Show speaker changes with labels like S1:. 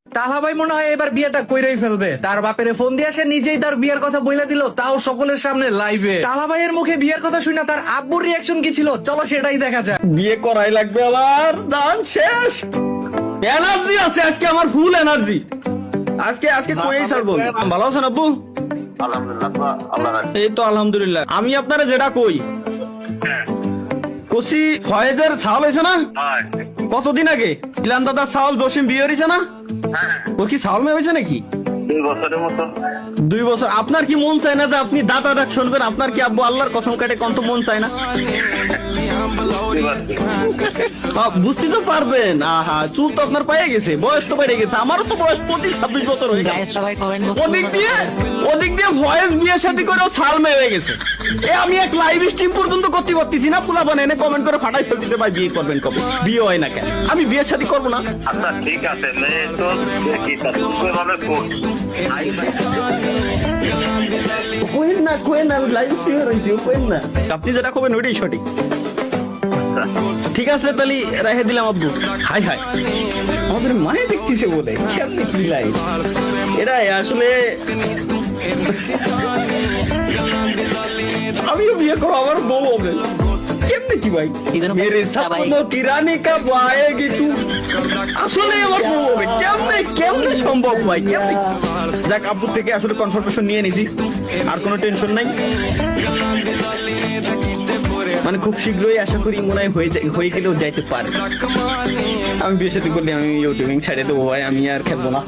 S1: তাহা ভাই মনে হয় এবার বিয়েটা কইরাই ফেলবে। তার বাপের ফোন দিয়ে সে নিজেই তার বিয়ের কথা বইলা দিল, তাও সকলের সামনে লাইভে। তাহা ভাইয়ের মুখে বিয়ের কথা শুনে তার আব্বুর রিয়াকশন কি ছিল, চলো সেটাই দেখা যায়।
S2: বিয়ে করাই লাগবে আবার, জান শেষ। এনার্জি আছে আজকে, আমার ফুল এনার্জি। আজকে আজকে কই ছাড়বো। ভালো আছেন আব্বু?
S3: আলহামদুলিল্লাহ, আল্লাহ রাখে।
S2: এই তো আলহামদুলিল্লাহ। আমি আপনারা যেটা কই কসি ফয়েজের ছাল হয়েছে না
S3: হ্যাঁ,
S2: কতদিন আগে, ইলান দাদা ছাল জসিম বিয়ে হয়েছে না,
S3: হ্যাঁ,
S2: ও কি ছাল মেয়ে হয়েছে নাকি?
S3: 2 বছরের মতো।
S2: 2 বছর। আপনার কি মন চায় না যে আপনি দাদা ডাক শুনবেন? আপনার কি আব্বু আল্লাহর কসম কাটে কত মন চায় না? বুঝতে তো পারবেন। আহা, চুল তো আপনার পায়ে গেছে, বয়স তো বেড়ে গেছে। আমারও তো বয়স 25-26 বছর হয়ে গেছে।
S4: সবাই কমেন্ট
S2: ওদিক দিয়ে ভয়েস বিয়ে শাদী করেও ছাল মেয়ে হয়ে গেছে। আমি এক লাইভ স্ট্রিম পর্যন্ত করতে পারতেছি না, পোলা বানায় কমেন্ট করে ফাটাই ফেলতেছে, ভাই বিয়ে করবেন কবে? বিয়ে হয় না কেন? আমি বিয়ে শাদী করবো না।
S3: আচ্ছা ঠিক আছে, মেয়ে তো দেখি ভাবে
S2: কোয়েন না, আমি লাইভ স্ট্রিমে রয়েছি, কোয়েন না। আপনি যেটা করবেন ওইটাই সঠিক। ঠিক আছে তাহলে রেখে দিলাম আব্বু। হাই হাই, আমাদের মায়ে দেখতেছে বলে কেমনে কি লাইভ এটা আসলে। আমিও বিয়ে করবো, আমার বউ হবে কেমনে কি ভাই? মেরে সপনো কি রানী কব আয়েগি তু। আসলে আমার বউ হবে কেমনে, কেমনে সম্ভব ভাই? কেমনে? যাক, আব্বু থেকে আসলে কনফার্মেশন নিয়ে নিয়েছি, আর কোনো টেনশন নাই। মানে খুব শীঘ্রই আশা করি মনে হয় হয়ে গেলেও যাইতে পারে। আমি বিয়ে সাথে করলে আমি ইউটিউবিং ছেড়ে দেবো ভাই, আমি আর খেলবো না।